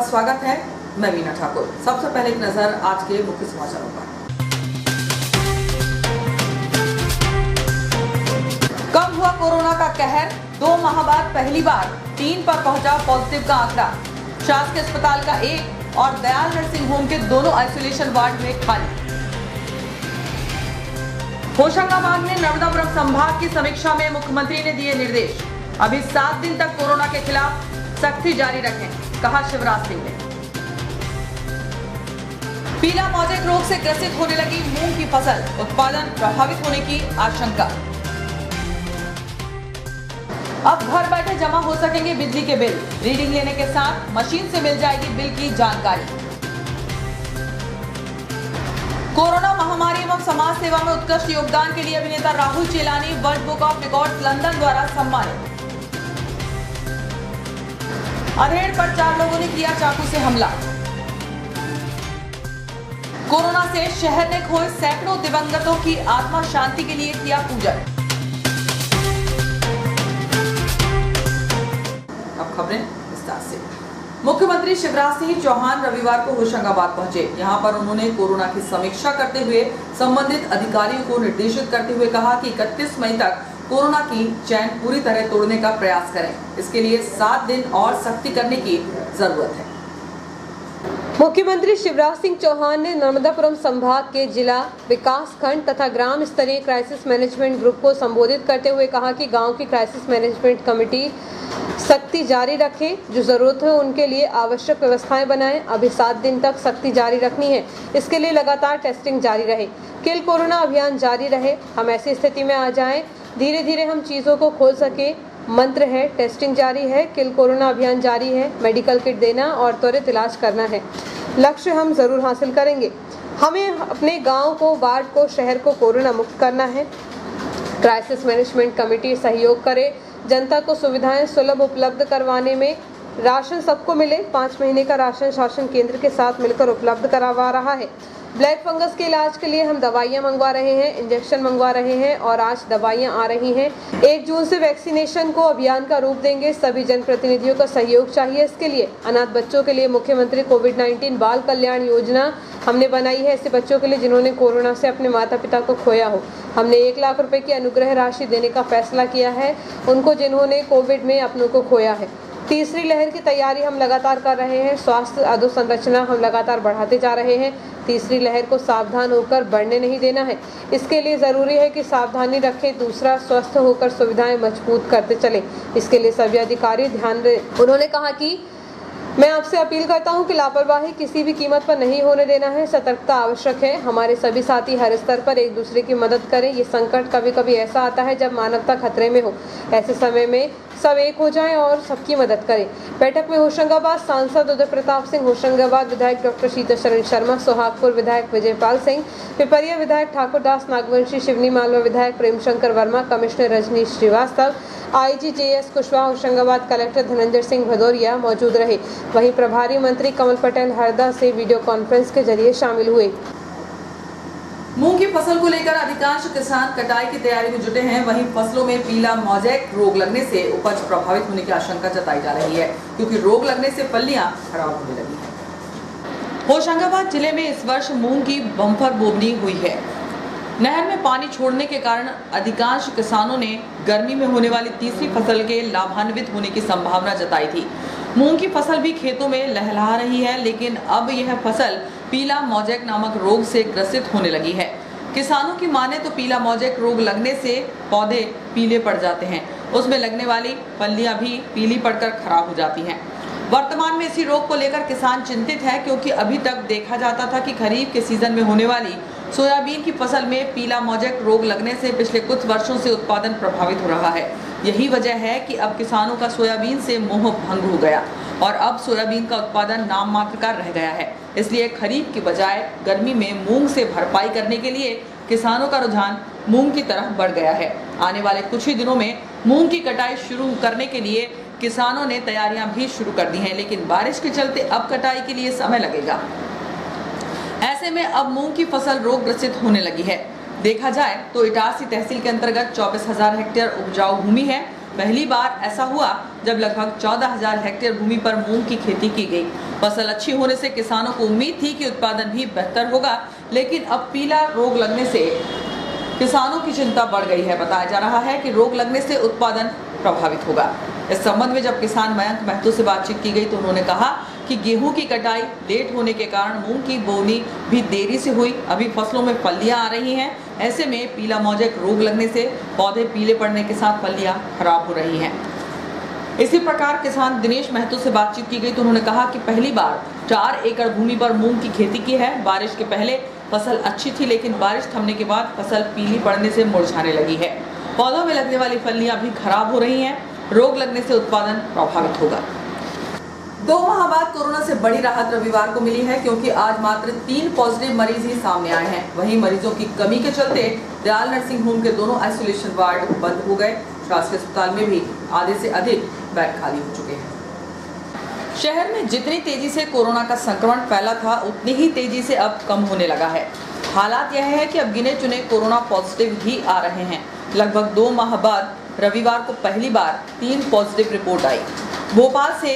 स्वागत है। मैं वीना ठाकुर। सबसे पहले एक नजर आज के मुख्य समाचारों पर। कम हुआ कोरोना का कहर, 2 माह बाद पहली बार 3 पर पहुंचा पॉजिटिव का आंकड़ा। शासकीय अस्पताल का 1 और दयाल नर्सिंग होम के दोनों आइसोलेशन वार्ड में खाली। होशंगाबाद में नर्मदापुरम संभाग की समीक्षा में मुख्यमंत्री ने दिए निर्देश। अभी 7 दिन तक कोरोना के खिलाफ सख्ती जारी रखें, कहा शिवराज सिंह ने। पीला मौजेक रोग से ग्रसित होने लगी मूंग की फसल, उत्पादन प्रभावित होने की आशंका। अब घर बैठे जमा हो सकेंगे बिजली के बिल, रीडिंग लेने के साथ मशीन से मिल जाएगी बिल की जानकारी। कोरोना महामारी एवं समाज सेवा में उत्कृष्ट योगदान के लिए अभिनेता Rahul Chelani world book of records London द्वारा सम्मानित। अधेड़ पर 4 लोगों ने किया चाकू से हमला। कोरोना से शहर ने खोए सैकड़ों दिवंगतों की आत्मा शांति के लिए किया पूजन। अब खबरें विस्तार से। मुख्यमंत्री शिवराज सिंह चौहान रविवार को होशंगाबाद पहुंचे। यहां पर उन्होंने कोरोना की समीक्षा करते हुए संबंधित अधिकारियों को निर्देशित करते हुए कहा कि 31 मई तक कोरोना की चैन पूरी तरह तोड़ने का प्रयास करें। इसके लिए 7 दिन और सख्ती करने की जरूरत है। मुख्यमंत्री शिवराज सिंह चौहान ने नर्मदापुरम संभाग के जिला विकास खंड तथा ग्राम स्तरीय क्राइसिस मैनेजमेंट ग्रुप को संबोधित करते हुए कहा कि गांव की क्राइसिस मैनेजमेंट कमेटी सख्ती जारी रखे, जो जरूरत है उनके लिए आवश्यक व्यवस्थाएं बनाएं। अभी 7 दिन तक सख्ती जारी रखनी है, इसके लिए लगातार टेस्टिंग जारी रहे, किल कोरोना अभियान जारी रहे। हम ऐसी स्थिति में आ जाएं, धीरे धीरे हम चीजों को खोल सके। मंत्र है, टेस्टिंग जारी है, किल कोरोना अभियान जारी है, मेडिकल किट देना और त्वरित इलाज करना है। लक्ष्य हम जरूर हासिल करेंगे। हमें अपने गांव को, वार्ड को, शहर को कोरोना मुक्त करना है। क्राइसिस मैनेजमेंट कमेटी सहयोग करे, जनता को सुविधाएं सुलभ उपलब्ध करवाने में। राशन सबको मिले, 5 महीने का राशन शासन केंद्र के साथ मिलकर उपलब्ध करवा रहा है। ब्लैक फंगस के इलाज के लिए हम दवाइयां मंगवा रहे हैं, इंजेक्शन मंगवा रहे हैं और आज दवाइयां आ रही हैं। 1 जून से वैक्सीनेशन को अभियान का रूप देंगे। सभी जनप्रतिनिधियों का सहयोग चाहिए इसके लिए। अनाथ बच्चों के लिए मुख्यमंत्री कोविड-19 बाल कल्याण योजना हमने बनाई है, ऐसे बच्चों के लिए जिन्होंने कोरोना से अपने माता पिता को खोया हो। हमने 1 लाख रुपए की अनुग्रह राशि देने का फैसला किया है उनको जिन्होंने कोविड में अपनों को खोया है। तीसरी लहर की तैयारी हम लगातार कर रहे हैं। स्वास्थ्य अधोसंरचना हम लगातार बढ़ाते जा रहे हैं। तीसरी लहर को सावधान होकर बढ़ने नहीं देना है। इसके लिए ज़रूरी है कि सावधानी रखें। दूसरा, स्वस्थ होकर सुविधाएं मजबूत करते चलें। इसके लिए सभी अधिकारी ध्यान दें। उन्होंने कहा कि मैं आपसे अपील करता हूं कि लापरवाही किसी भी कीमत पर नहीं होने देना है। सतर्कता आवश्यक है। हमारे सभी साथी हर स्तर पर एक दूसरे की मदद करें। ये संकट कभी कभी ऐसा आता है जब मानवता खतरे में हो। ऐसे समय में सब एक हो जाएं और सबकी मदद करें। बैठक में होशंगाबाद सांसद उदय प्रताप सिंह, होशंगाबाद विधायक डॉक्टर शीतशरण शर्मा, सोहागपुर विधायक विजयपाल सिंह, पिपरिया विधायक ठाकुरदास नागवंशी, शिवनी मालवा विधायक Premshankar Verma, commissioner Rajneesh Shrivastava, IG JS Kushwaha, Hoshangabad collector Dhananjay Singh Bhadauria मौजूद रहे। वहीं प्रभारी मंत्री कमल पटेल हरदा से वीडियो कॉन्फ्रेंस के जरिए शामिल हुए। मूंग की फसल को लेकर अधिकांश किसान कटाई की तैयारी में जुटे हैं। वहीं फसलों में पीला मौजेक रोग लगने से उपज प्रभावित होने की आशंका जताई जा रही है, क्योंकि रोग लगने से फलियां खराब होने लगी हैं। होशंगाबाद जिले में इस वर्ष मूंग की बम्पर बोवनी हुई है। नहर में पानी छोड़ने के कारण अधिकांश किसानों ने गर्मी में होने वाली तीसरी फसल के लाभान्वित होने की संभावना जताई थी। मूंग की फसल भी खेतों में लहलहा रही है, लेकिन अब यह फसल पीला मौजेक नामक रोग से ग्रसित होने लगी है। किसानों की माने तो पीला मौजेक रोग लगने से पौधे पीले पड़ जाते हैं, उसमें लगने वाली फलियां भी पीली पड़कर खराब हो जाती हैं। वर्तमान में इसी रोग को लेकर किसान चिंतित है, क्योंकि अभी तक देखा जाता था कि खरीफ के सीजन में होने वाली सोयाबीन की फसल में पीला मौजेक रोग लगने से पिछले कुछ वर्षों से उत्पादन प्रभावित हो रहा है। यही वजह है कि अब किसानों का सोयाबीन से मोह भंग हो गया और अब सोयाबीन का उत्पादन नाम मात्र का रह गया है। इसलिए खरीफ की बजाय गर्मी में मूंग से भरपाई करने के लिए किसानों का रुझान मूंग की तरफ बढ़ गया है। आने वाले कुछ ही दिनों में मूंग की कटाई शुरू करने के लिए किसानों ने तैयारियां भी शुरू कर दी हैं, लेकिन बारिश के चलते अब कटाई के लिए समय लगेगा। ऐसे में अब मूंग की फसल रोग ग्रसित होने लगी है। देखा जाए तो इटारसी तहसील के अंतर्गत 24,000 हेक्टेयर उपजाऊ भूमि है, पहली बार ऐसा हुआ जब लगभग 14,000 हेक्टेयर भूमि पर मूंग की खेती की गई। फसल अच्छी होने से किसानों को उम्मीद थी कि उत्पादन भी बेहतर होगा, लेकिन अब पीला रोग लगने से किसानों की चिंता बढ़ गई है। बताया जा रहा है कि रोग लगने से उत्पादन प्रभावित होगा। इस संबंध में जब किसान मयंक महतो से बातचीत की गई तो उन्होंने कहा कि गेहूं की कटाई लेट होने के कारण मूंग की बोनी भी देरी से हुई। अभी फसलों में फलियां आ रही हैं, ऐसे में पीला मौजेक रोग लगने से पौधे पीले पड़ने के साथ फलियां खराब हो रही हैं। इसी प्रकार किसान दिनेश महतो से बातचीत की गई तो उन्होंने कहा कि पहली बार 4 एकड़ भूमि पर मूंग की खेती की है। बारिश के पहले फसल अच्छी थी, लेकिन बारिश थमने के बाद फसल पीली पड़ने से मुरझाने लगी है। पौधों में लगने वाली फलियां भी खराब हो रही हैं। रोग लगने से उत्पादन प्रभावित होगा। 2 माह बाद कोरोना से बड़ी राहत रविवार को मिली है, क्योंकि आज मात्र 3 पॉजिटिव मरीज ही सामने आए हैं। वहीं मरीजों की कमी के चलते दयाल नर्सिंग होम के दोनों आइसोलेशन वार्ड बंद हो गए। शासकीय अस्पताल में भी आधे से अधिक बेड खाली हो चुके हैं। शहर में जितनी तेजी से कोरोना का संक्रमण फैला था, उतनी ही तेजी से अब कम होने लगा है। हालात यह है कि अब गिने चुने कोरोना पॉजिटिव ही आ रहे हैं। लगभग 2 माह बाद रविवार को पहली बार 3 पॉजिटिव रिपोर्ट आई। भोपाल से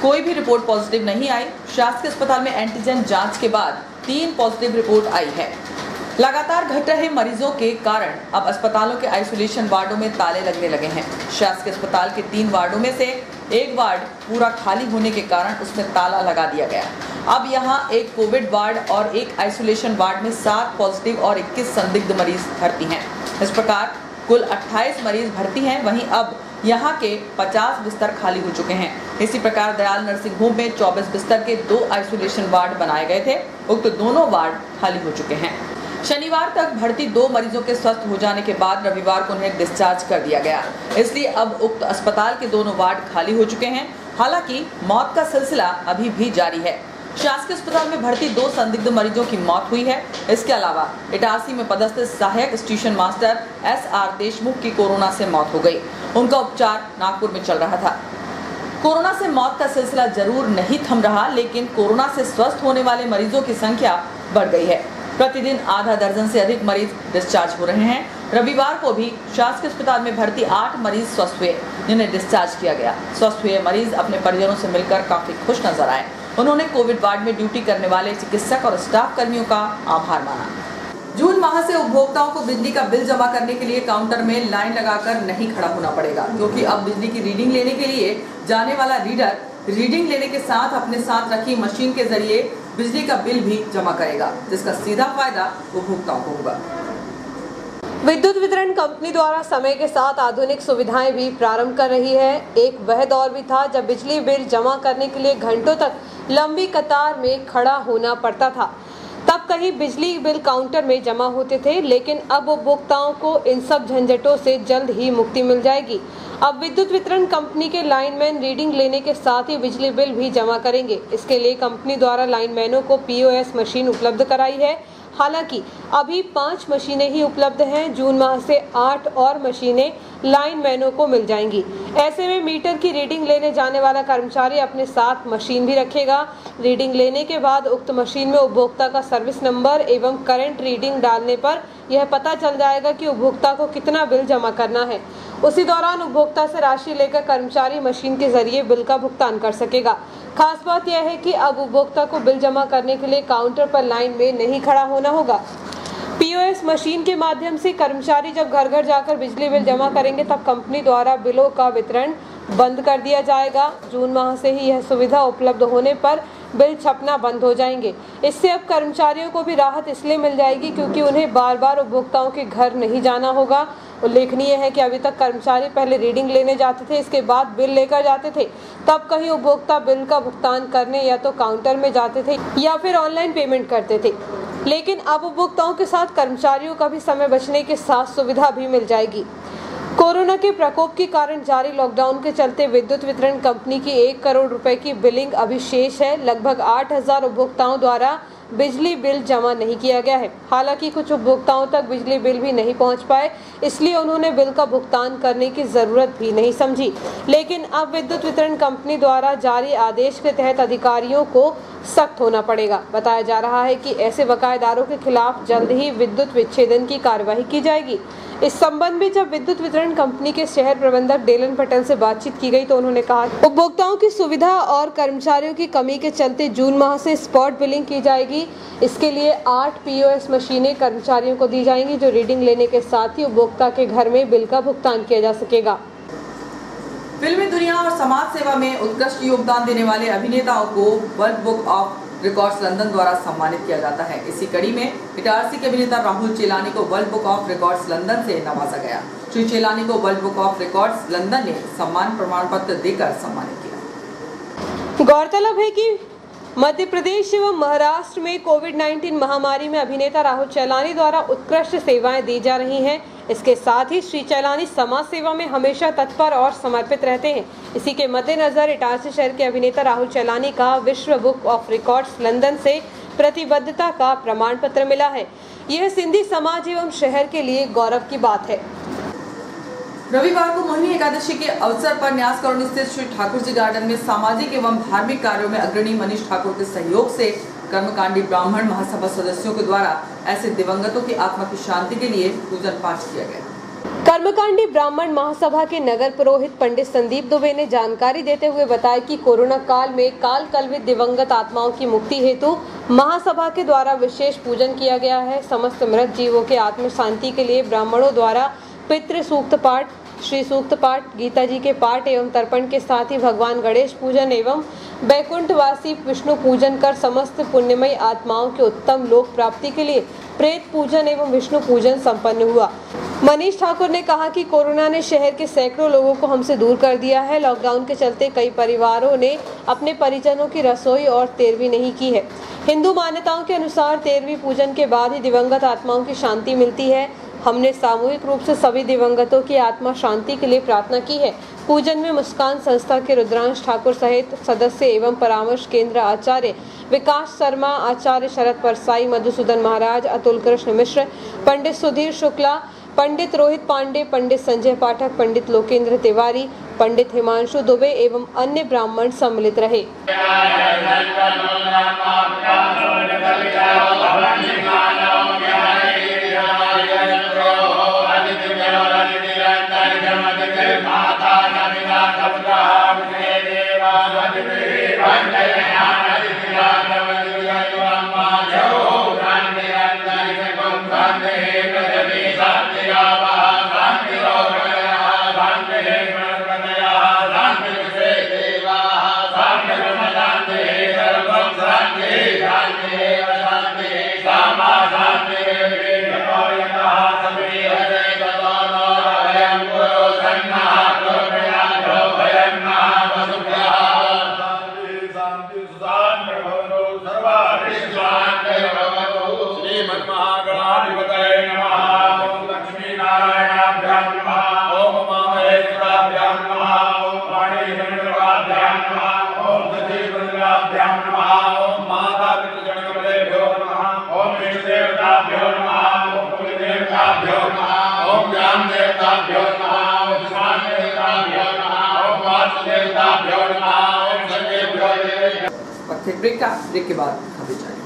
कोई भी रिपोर्ट पॉजिटिव नहीं आई। शासकीय अस्पताल में एंटीजन जांच के बाद 3 पॉजिटिव रिपोर्ट आई है। लगातार घट रहे मरीजों के कारण अब अस्पतालों के आइसोलेशन वार्डों में ताले लगने लगे हैं। शासकीय अस्पताल के 3 वार्डों में से एक वार्ड पूरा खाली होने के कारण उसमें ताला लगा दिया गया। अब यहां एक कोविड वार्ड और एक आइसोलेशन वार्ड में 7 पॉजिटिव और 21 संदिग्ध मरीज भर्ती हैं। इस प्रकार कुल 28 मरीज भर्ती हैं। वहीं अब यहाँ के 50 बिस्तर खाली हो चुके हैं। इसी प्रकार दयाल नर्सिंग होम में 24 बिस्तर के 2 आइसोलेशन वार्ड बनाए गए थे। उक्त दोनों वार्ड खाली हो चुके हैं। शनिवार तक भर्ती 2 मरीजों के स्वस्थ हो जाने के बाद रविवार को उन्हें डिस्चार्ज कर दिया गया। इसलिए अब उक्त अस्पताल के दोनों वार्ड खाली हो चुके हैं। हालांकि मौत का सिलसिला अभी भी जारी है। शासकीय अस्पताल में भर्ती 2 संदिग्ध मरीजों की मौत हुई है। इसके अलावा इटारसी में पदस्थ सहायक स्टेशन मास्टर SR देशमुख की कोरोना से मौत हो गई। उनका उपचार नागपुर में चल रहा था। कोरोना से मौत का सिलसिला जरूर नहीं थम रहा, लेकिन कोरोना से स्वस्थ होने वाले मरीजों की संख्या बढ़ गई है। प्रतिदिन आधा दर्जन से अधिक मरीज डिस्चार्ज हो रहे हैं। रविवार को भी शासकीय अस्पताल में भर्ती 8 मरीज स्वस्थ हुए, जिन्हें डिस्चार्ज किया गया। स्वस्थ हुए मरीज अपने परिजनों से मिलकर काफी खुश नजर आए। उन्होंने कोविड वार्ड में ड्यूटी करने वाले चिकित्सक और स्टाफ कर्मियों का आभार माना। जून माह से उपभोक्ताओं को बिजली का बिल जमा करने के लिए काउंटर में लाइन लगाकर नहीं खड़ा होना पड़ेगा, क्योंकि अब बिजली की रीडिंग लेने के लिए जाने वाला रीडर रीडिंग लेने के साथ अपने साथ रखी मशीन के जरिए बिजली का बिल भी जमा करेगा, जिसका सीधा फायदा उपभोक्ताओं को होगा। विद्युत वितरण कंपनी द्वारा समय के साथ आधुनिक सुविधाएं भी प्रारंभ कर रही है। एक वह दौर भी था जब बिजली बिल जमा करने के लिए घंटों तक लंबी कतार में खड़ा होना पड़ता था। तब कहीं बिजली बिल काउंटर में जमा होते थे, लेकिन अब उपभोक्ताओं को इन सब झंझटों से जल्द ही मुक्ति मिल जाएगी। अब विद्युत वितरण कंपनी के लाइनमैन रीडिंग लेने के साथ ही बिजली बिल भी जमा करेंगे। इसके लिए कंपनी द्वारा लाइनमैनों को POS मशीन उपलब्ध कराई है। हालांकि अभी 5 मशीनें ही उपलब्ध हैं। जून माह से 8 और मशीनें लाइनमैनों को मिल जाएंगी। ऐसे में मीटर की रीडिंग लेने जाने वाला कर्मचारी अपने साथ मशीन भी रखेगा। रीडिंग लेने के बाद उक्त मशीन में उपभोक्ता का सर्विस नंबर एवं करंट रीडिंग डालने पर यह पता चल जाएगा कि उपभोक्ता को कितना बिल जमा करना है। उसी दौरान उपभोक्ता से राशि लेकर कर्मचारी मशीन के जरिए बिल का भुगतान कर सकेगा। खास बात यह है कि अब उपभोक्ता को बिल जमा करने के लिए काउंटर पर लाइन में नहीं खड़ा होना होगा। POS मशीन के माध्यम से कर्मचारी जब घर घर जाकर बिजली बिल जमा करेंगे, तब कंपनी द्वारा बिलों का वितरण बंद कर दिया जाएगा। जून माह से ही यह सुविधा उपलब्ध होने पर बिल छपना बंद हो जाएंगे। इससे अब कर्मचारियों को भी राहत इसलिए मिल जाएगी क्योंकि उन्हें बार बार उपभोक्ताओं के घर नहीं जाना होगा। उल्लेखनीय है कि अभी तक कर्मचारी पहले रीडिंग लेने जाते थे, इसके बाद बिल लेकर जाते थे। तब कहीं उपभोक्ता बिल का भुगतान करने या तो काउंटर में जाते थे या फिर ऑनलाइन पेमेंट करते थे। लेकिन अब उपभोक्ताओं के साथ कर्मचारियों का भी समय बचने के साथ सुविधा भी मिल जाएगी। कोरोना के प्रकोप के कारण जारी लॉकडाउन के चलते विद्युत वितरण कंपनी की 1 करोड़ रुपए की बिलिंग अभी शेष है। लगभग 8,000 उपभोक्ताओं द्वारा बिजली बिल जमा नहीं किया गया है। हालांकि कुछ उपभोक्ताओं तक बिजली बिल भी नहीं पहुंच पाए, इसलिए उन्होंने बिल का भुगतान करने की जरूरत भी नहीं समझी। लेकिन अब विद्युत वितरण कंपनी द्वारा जारी आदेश के तहत अधिकारियों को सख्त होना पड़ेगा। बताया जा रहा है कि ऐसे बकायेदारों के खिलाफ जल्द ही विद्युत विच्छेदन की कार्यवाही की जाएगी। इस संबंध में जब विद्युत वितरण कंपनी के शहर प्रबंधक डेलन पटेल से बातचीत की गई तो उन्होंने कहा उपभोक्ताओं की सुविधा और कर्मचारियों की कमी के चलते जून माह से स्पॉट बिलिंग की जाएगी। इसके लिए 8 POS मशीनें कर्मचारियों को दी जाएंगी जो रीडिंग लेने के साथ ही उपभोक्ता के घर में बिल का भुगतान किया जा सकेगा। फिल्मी दुनिया और समाज सेवा में उत्कृष्ट योगदान देने वाले अभिनेताओं को world book of records London द्वारा सम्मानित किया जाता है। इसी कड़ी में इटारसी के अभिनेता राहुल चेलानी को world book of records London से नवाजा गया। श्री चेलानी को world book of records London ने सम्मान प्रमाण पत्र देकर सम्मानित किया। गौरतलब है कि मध्य प्रदेश एवं महाराष्ट्र में कोविड-19 महामारी में अभिनेता राहुल चेलानी द्वारा उत्कृष्ट सेवाएं दी जा रही हैं। इसके साथ ही श्री चेलानी समाज सेवा में हमेशा तत्पर और समर्पित रहते हैं। इसी के मद्देनजर इटारसी शहर के अभिनेता राहुल चेलानी का विश्व बुक ऑफ रिकॉर्ड्स लंदन से प्रतिबद्धता का प्रमाण पत्र मिला है। यह सिंधी समाज एवं शहर के लिए गौरव की बात है। रविवार को मोहिनी एकादशी के अवसर पर न्यास कॉलोनी स्थित श्री ठाकुर जी गार्डन में सामाजिक एवं धार्मिक कार्यों में अग्रणी मनीष ठाकुर के सहयोग से कर्मकांडी ब्राह्मण महासभा सदस्यों के द्वारा ऐसे दिवंगतों की आत्मा की शांति के लिए पूजन पाठ किया गया। कर्मकांडी ब्राह्मण महासभा के नगर पुरोहित पंडित संदीप दुबे ने जानकारी देते हुए बताया कि कोरोना काल में काल कलवित दिवंगत आत्माओं की मुक्ति हेतु महासभा के द्वारा विशेष पूजन किया गया है। समस्त मृत जीवों के आत्म शांति के लिए ब्राह्मणों द्वारा पितृ सूक्त पाठ, श्री सूक्त पाठ, गीता जी के पाठ एवं तर्पण के साथ ही भगवान गणेश पूजन एवं बैकुंठवासी विष्णु पूजन कर समस्त पुण्यमयी आत्माओं के उत्तम लोक प्राप्ति के लिए प्रेत पूजन एवं विष्णु पूजन संपन्न हुआ। मनीष ठाकुर ने कहा कि कोरोना ने शहर के सैकड़ों लोगों को हमसे दूर कर दिया है। लॉकडाउन के चलते कई परिवारों ने अपने परिजनों की रसोई और तेरहवीं नहीं की है। हिंदू मान्यताओं के अनुसार तेरहवीं पूजन के बाद ही दिवंगत आत्माओं की शांति मिलती है। हमने सामूहिक रूप से सभी दिवंगतों की आत्मा शांति के लिए प्रार्थना की है। पूजन में मुस्कान संस्था के रुद्रांश ठाकुर सहित सदस्य एवं परामर्श केंद्र आचार्य विकास शर्मा, आचार्य शरद परसाई, मधुसूदन महाराज, अतुल कृष्ण मिश्र, पंडित सुधीर शुक्ला, पंडित रोहित पांडे, पंडित संजय पाठक, पंडित लोकेंद्र तिवारी, पंडित हिमांशु दुबे एवं अन्य ब्राह्मण सम्मिलित रहे। ब्रेक के बाद अभी जाएंगे।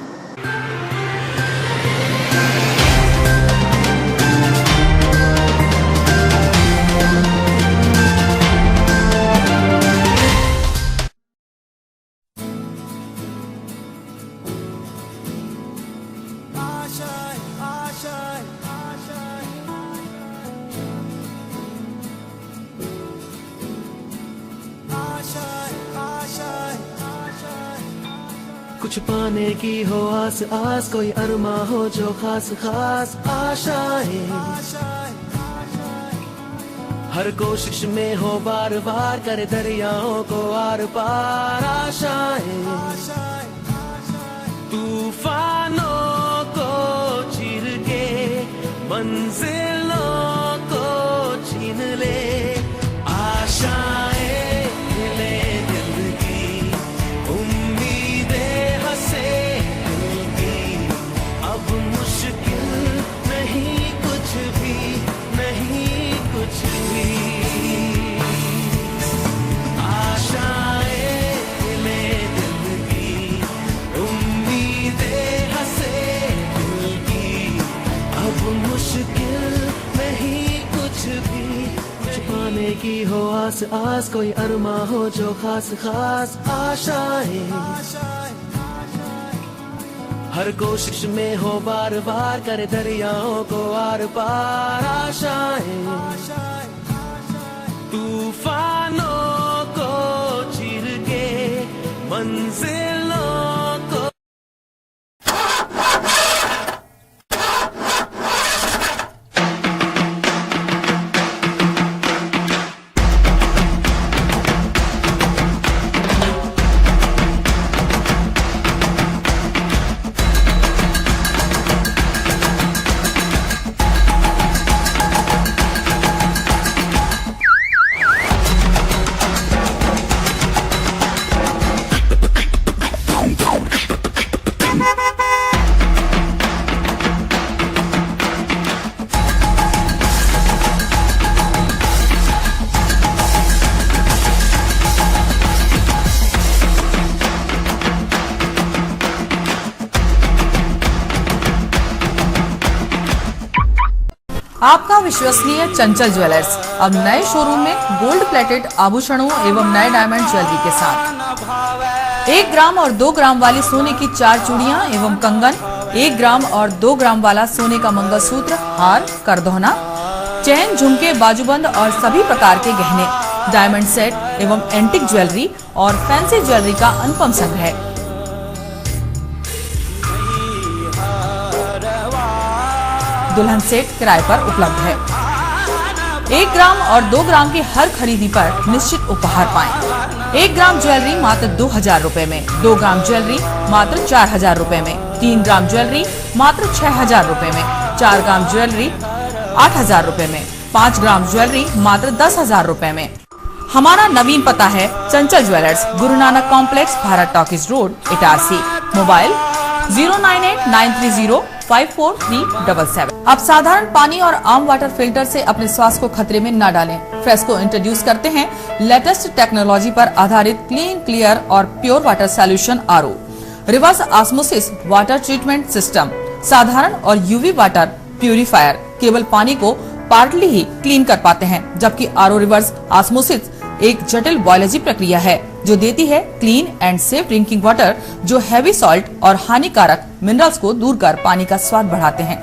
कुछ पाने की हो आस आस, कोई अरमा हो जो खास खास आशाएं, हर कोशिश में हो बार बार करे दरियाओं को आर पार आशाएं, तूफानों को चीर के मंजिलों को छीन ले आशाएं, मुश्किल की हो आस आस, कोई अरमा हो जो खास खास आशाएं, हर कोशिश में हो बार बार, करे दरियाओं को आर पार आशाएं, तूफानों को चीर के मंजिलों को। आपका विश्वसनीय चंचल ज्वेलर्स अब नए शोरूम में गोल्ड प्लेटेड आभूषणों एवं नए डायमंड ज्वेलरी के साथ 1 ग्राम और 2 ग्राम वाली सोने की 4 चूड़ियां एवं कंगन, 1 ग्राम और 2 ग्राम वाला सोने का मंगलसूत्र, हार, करदौना, चैन, झुमके, बाजूबंद और सभी प्रकार के गहने, डायमंड सेट एवं एंटिक ज्वेलरी और फैंसी ज्वेलरी का अनुपम संग्रह। दुल्हन सेट किराए पर उपलब्ध है। 1 ग्राम और 2 ग्राम की हर खरीदी पर निश्चित उपहार पाएं। 1 ग्राम ज्वेलरी मात्र 2000 रुपए में, 2 ग्राम ज्वेलरी मात्र 4000 रुपए में, 3 ग्राम ज्वेलरी मात्र 6000 रुपए में, 4 ग्राम ज्वेलरी 8000 रुपए में, 5 ग्राम ज्वेलरी मात्र 10,000 रुपए में। हमारा नवीन पता है चंचल jewellers, Guru Nanak complex, Bharat talkies road, Itarsi. Mobile 09893054377। अब साधारण पानी और आम वाटर फिल्टर से अपने स्वास्थ्य को खतरे में न डालें। फ्रेस्को इंट्रोड्यूस करते हैं लेटेस्ट टेक्नोलॉजी पर आधारित क्लीन, क्लियर और pure water solution RO, reverse osmosis water treatment system, साधारण और यूवी वाटर प्यूरिफायर केवल पानी को पार्टली ही क्लीन कर पाते हैं, जबकि आरओ रिवर्स ऑस्मोसिस एक जटिल बायोलॉजी प्रक्रिया है जो देती है clean and safe drinking water, जो हैवी सॉल्ट और हानिकारक मिनरल्स को दूर कर पानी का स्वाद बढ़ाते हैं।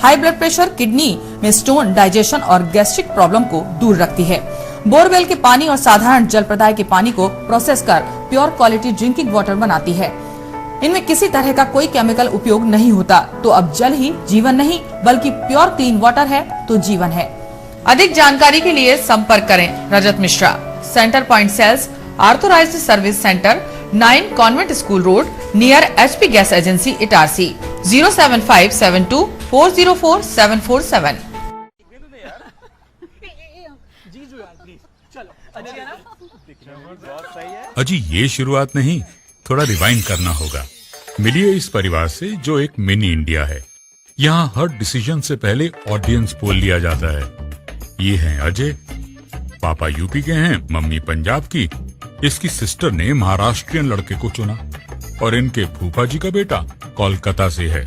हाई ब्लड प्रेशर, किडनी में स्टोन, डाइजेशन और गैस्ट्रिक प्रॉब्लम को दूर रखती है। बोरवेल के पानी और साधारण जल प्रदाय के पानी को प्रोसेस कर प्योर क्वालिटी ड्रिंकिंग वाटर बनाती है। इनमें किसी तरह का कोई केमिकल उपयोग नहीं होता। तो अब जल ही जीवन नहीं बल्कि प्योर क्लीन वाटर है तो जीवन है। अधिक जानकारी के लिए संपर्क करें Rajat Mishra, centre point sales, authorised service centre, 9 convent school road, near HP gas agency, Itarsi. 07572404747। अजी ये शुरुआत नहीं, थोड़ा रिवाइंड करना होगा। मिलिए इस परिवार से जो एक मिनी इंडिया है। यहाँ हर डिसीजन से पहले ऑडियंस पोल लिया जाता है। ये हैं अजय, पापा यूपी के हैं, मम्मी पंजाब की। इसकी सिस्टर ने महाराष्ट्रियन लड़के को चुना और इनके फूफा जी का बेटा कोलकाता से है।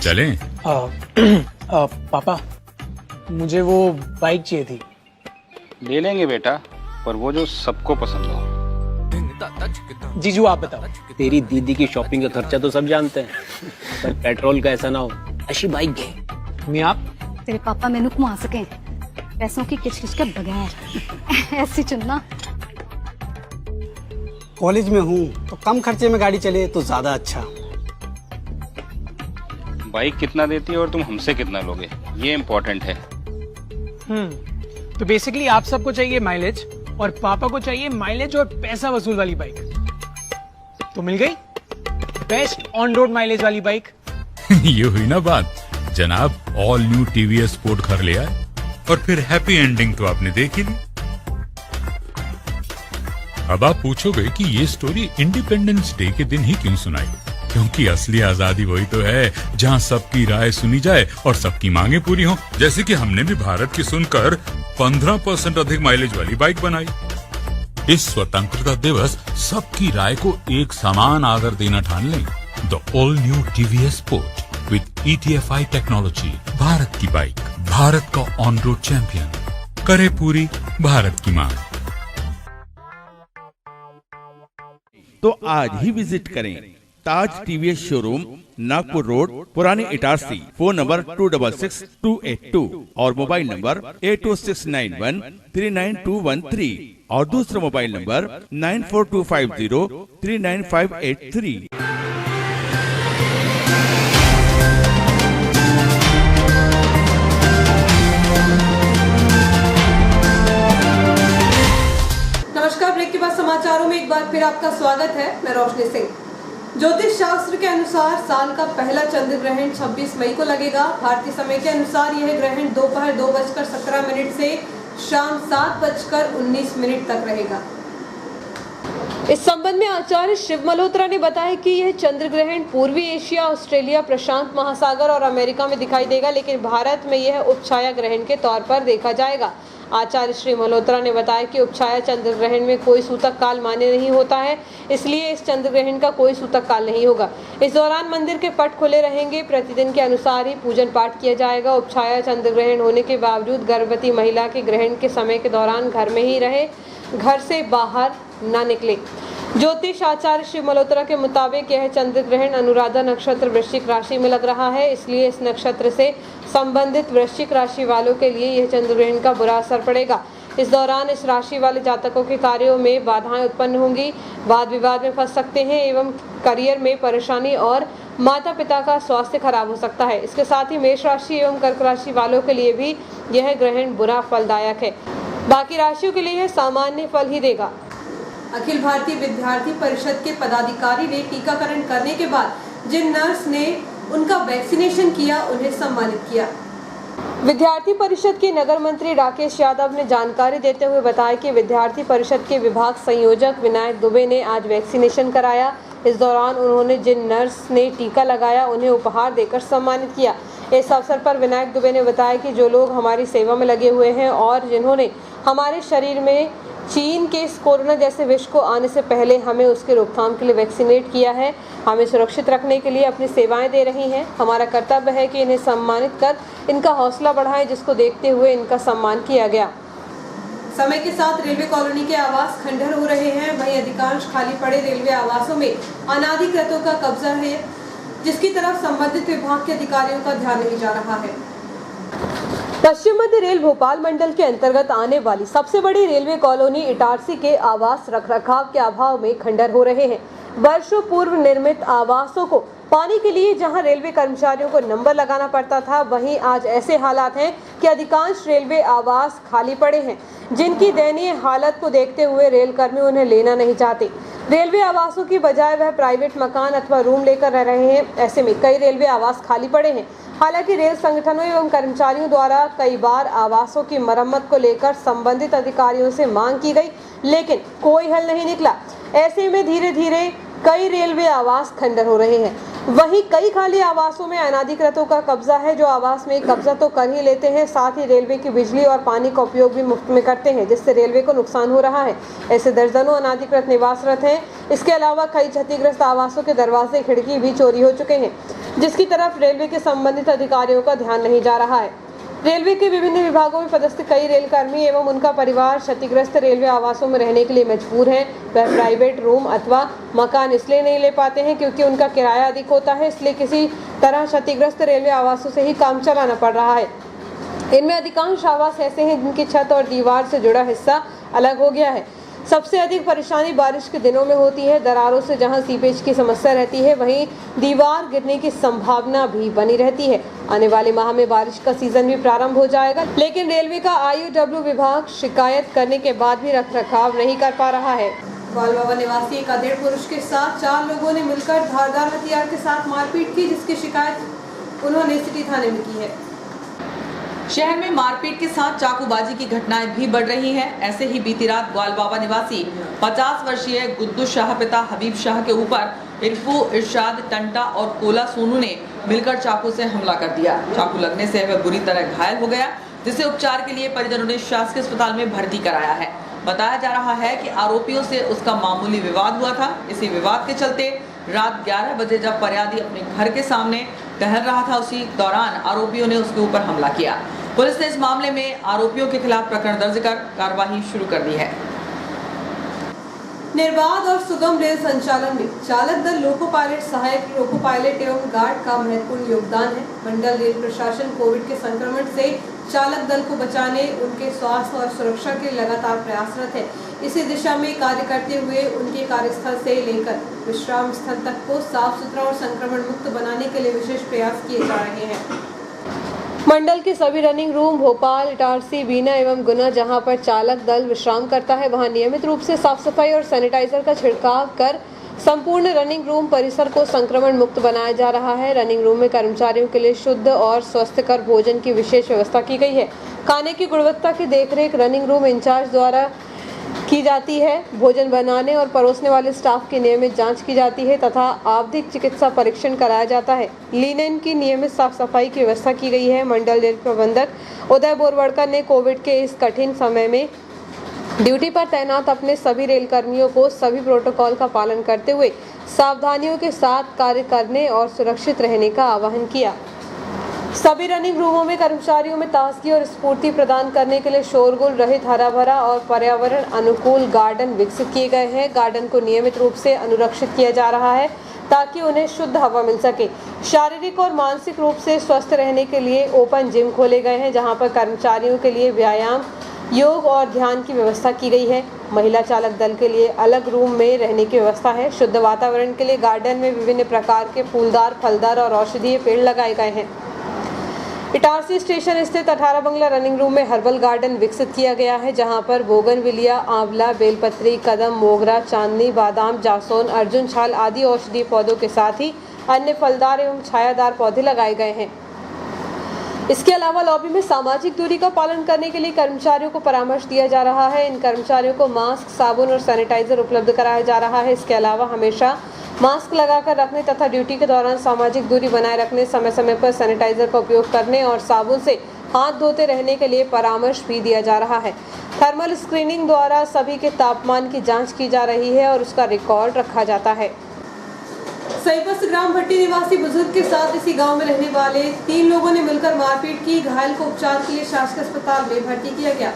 चलें? पापा मुझे वो बाइक चाहिए थी। ले लेंगे बेटा, पर वो जो सबको पसंद हो। जीजू आप बताओ। तेरी दीदी की शॉपिंग का खर्चा तो सब जानते हैं, पर पेट्रोल का ऐसा ना हो। अच्छी बाइक है। मैं आप तेरे पापा मैनू घुमा सके पैसों की किचकिच के बगैर ऐसी चुनना। कॉलेज में हूँ तो कम खर्चे में गाड़ी चले तो ज्यादा अच्छा। बाइक कितना देती है और तुम हमसे कितना लोगे, ये इम्पोर्टेंट है। तो बेसिकली आप सबको चाहिए माइलेज और पापा को चाहिए माइलेज और पैसा वसूल वाली बाइक। तो मिल गई बेस्ट ऑन रोड माइलेज वाली बाइक। ये हुई ना बात। जनाब ऑल न्यू TVS स्पोर्ट घर ले आए और फिर हैप्पी एंडिंग तो आपने देख ही ली। अब आप पूछोगे कि ये स्टोरी इंडिपेंडेंस डे के दिन ही क्यों सुनाई, क्योंकि असली आजादी वही तो है जहां सबकी राय सुनी जाए और सबकी मांगे पूरी हो। जैसे कि हमने भी भारत की सुनकर 15% अधिक माइलेज वाली बाइक बनाई। इस स्वतंत्रता दिवस सबकी राय को एक समान आदर देना ठान लें। The all new TVS sport with ETFI technology, Bharat की बाइक, भारत का ऑन रोड चैंपियन। करे पूरी भारत की मांग। तो आज ही विजिट करें ताज टीवीएस शोरूम, नागपुर रोड, पुरानी इटारसी। फोन नंबर 266282 और मोबाइल नंबर 80691399213 और दूसरा मोबाइल नंबर 9425039583। नमस्कार, ब्रेक के बाद समाचारों में एक बार फिर आपका स्वागत है। मैं रोशनी सिंह। ज्योतिष शास्त्र के अनुसार साल का पहला चंद्र ग्रहण 26 मई को लगेगा। भारतीय समय के अनुसार यह ग्रहण दोपहर 2:17 से शाम 7:19 तक रहेगा। इस संबंध में आचार्य शिव मल्होत्रा ने बताया कि यह चंद्र ग्रहण पूर्वी एशिया, ऑस्ट्रेलिया, प्रशांत महासागर और अमेरिका में दिखाई देगा, लेकिन भारत में यह उपछाया ग्रहण के तौर पर देखा जाएगा। आचार्य श्री मल्होत्रा ने बताया कि उपछाया चंद्र ग्रहण में कोई सूतक काल मान्य नहीं होता है, इसलिए इस चंद्र ग्रहण का कोई सूतक काल नहीं होगा। इस दौरान मंदिर के पट खुले रहेंगे, प्रतिदिन के अनुसार ही पूजन पाठ किया जाएगा। उपछाया चंद्र ग्रहण होने के बावजूद गर्भवती महिला के ग्रहण के समय के दौरान घर में ही रहे, घर से बाहर न निकले। ज्योतिष आचार्य श्री मल्होत्रा के मुताबिक यह चंद्र ग्रहण अनुराधा नक्षत्र वृश्चिक राशि में लग रहा है, इसलिए इस नक्षत्र से संबंधित वृश्चिक राशि वालों के लिए यह चंद्र ग्रहण का बुरा असर पड़ेगा। इस दौरान इस राशि वाले जातकों के कार्यों में बाधाएं उत्पन्न होंगी, वाद विवाद में फंस सकते हैं एवं करियर में परेशानी और माता पिता का स्वास्थ्य खराब हो सकता है। इसके साथ ही मेष राशि एवं कर्क राशि वालों के लिए भी यह ग्रहण बुरा फलदायक है। बाकी राशियों के लिए यह सामान्य फल ही देगा। अखिल भारतीय विद्यार्थी परिषद के पदाधिकारी ने टीकाकरण करने के बाद जिन नर्स ने उनका वैक्सीनेशन किया, उन्हें सम्मानित किया। विद्यार्थी परिषद के नगर मंत्री राकेश यादव ने जानकारी देते हुए बताया कि विद्यार्थी परिषद के विभाग संयोजक विनायक दुबे ने आज वैक्सीनेशन कराया। इस दौरान उन्होंने जिन नर्स ने टीका लगाया, उन्हें उपहार देकर सम्मानित किया। इस अवसर पर विनायक दुबे ने बताया कि जो लोग हमारी सेवा में लगे हुए हैं और जिन्होंने हमारे शरीर में चीन के इस कोरोना जैसे विष को आने से पहले हमें उसके रोकथाम के लिए वैक्सीनेट किया है, हमें सुरक्षित रखने के लिए अपनी सेवाएं दे रही हैं। हमारा कर्तव्य है कि इन्हें सम्मानित कर इनका हौसला बढ़ाएं, जिसको देखते हुए इनका सम्मान किया गया। समय के साथ रेलवे कॉलोनी के आवास खंडहर हो रहे हैं, वहीं अधिकांश खाली पड़े रेलवे आवासों में अनाधिकृतों का कब्जा है, जिसकी तरफ संबंधित विभाग के अधिकारियों का ध्यान नहीं जा रहा है। पश्चिम मध्य रेल भोपाल मंडल के अंतर्गत आने वाली सबसे बड़ी रेलवे कॉलोनी इटारसी के आवास रखरखाव के अभाव में खंडहर हो रहे हैं। वर्षों पूर्व निर्मित आवासों को पाने के लिए जहां रेलवे कर्मचारियों को नंबर लगाना पड़ता था, वहीं आज ऐसे हालात हैं कि अधिकांश रेलवे आवास खाली पड़े हैं, जिनकी दयनीय हालत को देखते हुए रेल कर्मी उन्हें लेना नहीं चाहते। रेलवे आवासों की बजाय वह प्राइवेट मकान अथवा रूम लेकर रह रहे हैं। ऐसे में कई रेलवे आवास खाली पड़े हैं। हालांकि रेल संगठनों एवं कर्मचारियों द्वारा कई बार आवासों की मरम्मत को लेकर संबंधित अधिकारियों से मांग की गई, लेकिन कोई हल नहीं निकला। ऐसे में धीरे धीरे कई रेलवे आवास खंडर हो रहे हैं। वहीं कई खाली आवासों में अनाधिकृतों का कब्जा है, जो आवास में कब्जा तो कर ही लेते हैं, साथ ही रेलवे की बिजली और पानी का उपयोग भी मुफ्त में करते हैं, जिससे रेलवे को नुकसान हो रहा है। ऐसे दर्जनों अनाधिकृत निवासरत हैं। इसके अलावा कई क्षतिग्रस्त आवासों के दरवाजे खिड़की भी चोरी हो चुके हैं, जिसकी तरफ रेलवे के संबंधित अधिकारियों का ध्यान नहीं जा रहा है। रेलवे के विभिन्न विभागों में पदस्थ कई रेलकर्मी एवं उनका परिवार क्षतिग्रस्त रेलवे आवासों में रहने के लिए मजबूर हैं। वह प्राइवेट रूम अथवा मकान इसलिए नहीं ले पाते हैं क्योंकि उनका किराया अधिक होता है, इसलिए किसी तरह क्षतिग्रस्त रेलवे आवासों से ही काम चलाना पड़ रहा है। इनमें अधिकांश आवास ऐसे हैं जिनकी छत और दीवार से जुड़ा हिस्सा अलग हो गया है। सबसे अधिक परेशानी बारिश के दिनों में होती है। दरारों से जहां सीपेज की समस्या रहती है, वहीं दीवार गिरने की संभावना भी बनी रहती है। आने वाले माह में बारिश का सीजन भी प्रारंभ हो जाएगा, लेकिन रेलवे का IUW विभाग शिकायत करने के बाद भी रखरखाव नहीं कर पा रहा है। ग्वालबाबा निवासी एक अधेड़ पुरुष के साथ 4 लोगों ने मिलकर धारदार हथियार के साथ मारपीट की, जिसकी शिकायत उन्होंने सिटी थाने में की है। शहर में मारपीट के साथ चाकूबाजी की घटनाएं भी बढ़ रही हैं। ऐसे ही बीती रात ग्वालबाबा निवासी 50 वर्षीय गुद्दू शाह पिता हबीब शाह के ऊपर इरफू, इरशाद, टंटा और कोला सोनू ने मिलकर चाकू से हमला कर दिया। चाकू लगने से वह बुरी तरह घायल हो गया, जिसे उपचार के लिए परिजनों ने शासकीय अस्पताल में भर्ती कराया है। बताया जा रहा है कि आरोपियों से उसका मामूली विवाद हुआ था। इसी विवाद के चलते रात 11 बजे जब फरियादी अपने घर के सामने टहल रहा था, उसी दौरान आरोपियों ने उसके ऊपर हमला किया। पुलिस ने इस मामले में आरोपियों के खिलाफ प्रकरण दर्ज कर कार्रवाई शुरू कर दी है। निर्बाध और सुगम रेल संचालन में चालक दल, लोको पायलट, सहायक लोको पायलट एवं गार्ड का महत्वपूर्ण योगदान है। मंडल रेल प्रशासन कोविड के संक्रमण से चालक दल को बचाने, उनके स्वास्थ्य और सुरक्षा के लिए लगातार प्रयासरत है। इसी दिशा में कार्य करते हुए उनके कार्यस्थल से लेकर विश्राम स्थल तक को साफ सुथरा और संक्रमण मुक्त बनाने के लिए विशेष प्रयास किए जा रहे हैं। मंडल के सभी रनिंग रूम भोपाल, इटारसी, बीना एवं गुना, जहां पर चालक दल विश्राम करता है, वहां नियमित रूप से साफ सफाई और सैनिटाइजर का छिड़काव कर संपूर्ण रनिंग रूम परिसर को संक्रमण मुक्त बनाया जा रहा है। रनिंग रूम में कर्मचारियों के लिए शुद्ध और स्वस्थकर भोजन की विशेष व्यवस्था की गई है। खाने की गुणवत्ता की देखरेख रनिंग रूम इंचार्ज द्वारा की जाती है। भोजन बनाने और परोसने वाले स्टाफ की नियमित जांच की जाती है तथा आवधिक चिकित्सा परीक्षण कराया जाता है। लिनेन की नियमित साफ सफाई की व्यवस्था की गई है। मंडल रेल प्रबंधक उदय बोरवड़कर ने कोविड के इस कठिन समय में ड्यूटी पर तैनात अपने सभी रेल कर्मियों को सभी प्रोटोकॉल का पालन करते हुए सावधानियों के साथ कार्य करने और सुरक्षित रहने का आह्वान किया। सभी रनिंग रूमों में कर्मचारियों में ताजगी और स्फूर्ति प्रदान करने के लिए शोरगुल रहित हरा भरा और पर्यावरण अनुकूल गार्डन विकसित किए गए हैं। गार्डन को नियमित रूप से अनुरक्षित किया जा रहा है ताकि उन्हें शुद्ध हवा मिल सके। शारीरिक और मानसिक रूप से स्वस्थ रहने के लिए ओपन जिम खोले गए हैं, जहां पर कर्मचारियों के लिए व्यायाम, योग और ध्यान की व्यवस्था की गई है। महिला चालक दल के लिए अलग रूम में रहने की व्यवस्था है। शुद्ध वातावरण के लिए गार्डन में विभिन्न प्रकार के फूलदार, फलदार और औषधीय पेड़ लगाए गए हैं। इटारसी स्टेशन स्थित 18 बंगला रनिंग रूम में हर्बल गार्डन विकसित किया गया है, जहां पर बोगनविलिया, आंवला, बेलपत्री, कदम, मोगरा, चांदनी, बादाम, जासौन, अर्जुन छाल आदि औषधीय पौधों के साथ ही अन्य फलदार एवं छायादार पौधे लगाए गए हैं। इसके अलावा लॉबी में सामाजिक दूरी का पालन करने के लिए कर्मचारियों को परामर्श दिया जा रहा है। इन कर्मचारियों को मास्क, साबुन और सैनिटाइजर उपलब्ध कराया जा रहा है। इसके अलावा हमेशा मास्क लगाकर रखने तथा ड्यूटी के दौरान सामाजिक दूरी बनाए रखने, समय समय पर सैनिटाइजर का उपयोग करने और साबुन से हाथ धोते रहने के लिए परामर्श भी दिया जा रहा है। थर्मल स्क्रीनिंग द्वारा सभी के तापमान की जांच की जा रही है और उसका रिकॉर्ड रखा जाता है। सईपत ग्राम भट्टी निवासी बुजुर्ग के साथ इसी गांव में रहने वाले 3 लोगों ने मिलकर मारपीट की। घायल को उपचार के लिए शासकीय अस्पताल में भर्ती किया गया।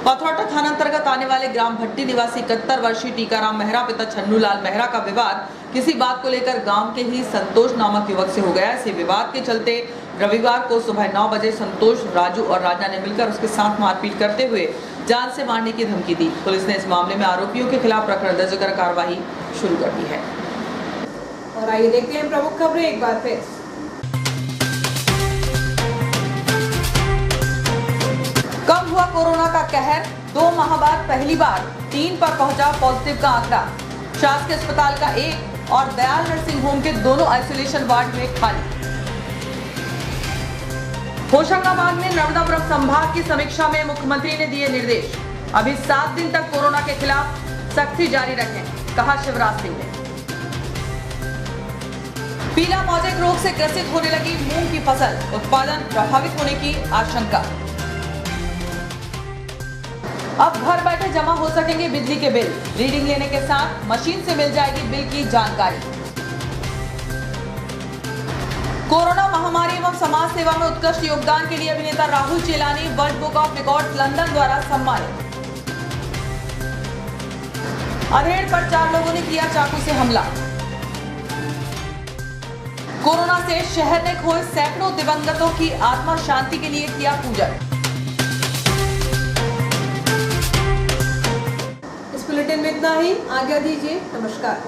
पथरौटा थाना अंतर्गत आने वाले ग्राम भट्टी निवासी 71 वर्षीय टीकाराम मेहरा पिता छन्नूलाल मेहरा का विवाद किसी बात को लेकर गांव के ही संतोष नामक युवक से हो गया। इसी विवाद के चलते रविवार को सुबह 9 बजे संतोष, राजू और राजा ने मिलकर उसके साथ मारपीट करते हुए जान से मारने की धमकी दी। पुलिस ने इस मामले में आरोपियों के खिलाफ प्रकरण दर्ज कर कार्रवाई शुरू कर दी है। और आइए देखते हैं प्रमुख खबरें एक बार फिर। कम हुआ कोरोना का कहर, 2 माह बाद पहली बार 3 पर पहुंचा पॉजिटिव का आंकड़ा। शासकीय अस्पताल का 1 और दयाल नर्सिंग होम के दोनों आइसोलेशन वार्ड में खाली। होशंगाबाद में नर्मदापुरम संभाग की समीक्षा में मुख्यमंत्री ने दिए निर्देश। अभी 7 दिन तक कोरोना के खिलाफ सख्ती जारी रखें, कहा शिवराज सिंह ने। पीला मौजेक रोग से ग्रसित होने लगी मूंग की फसल, उत्पादन प्रभावित होने की आशंका। अब घर बैठे जमा हो सकेंगे बिजली के बिल, रीडिंग लेने के साथ मशीन से मिल जाएगी बिल की जानकारी। कोरोना महामारी एवं समाज सेवा में उत्कृष्ट योगदान के लिए अभिनेता Rahul Chelani world book of records London द्वारा सम्मानित। अधेड़ पर 4 लोगों ने किया चाकू से हमला। कोरोना से शहर ने खोए सैकड़ों दिवंगतों की आत्मा शांति के लिए किया पूजन। इस बुलेटिन में इतना ही, आज्ञा दीजिए, नमस्कार।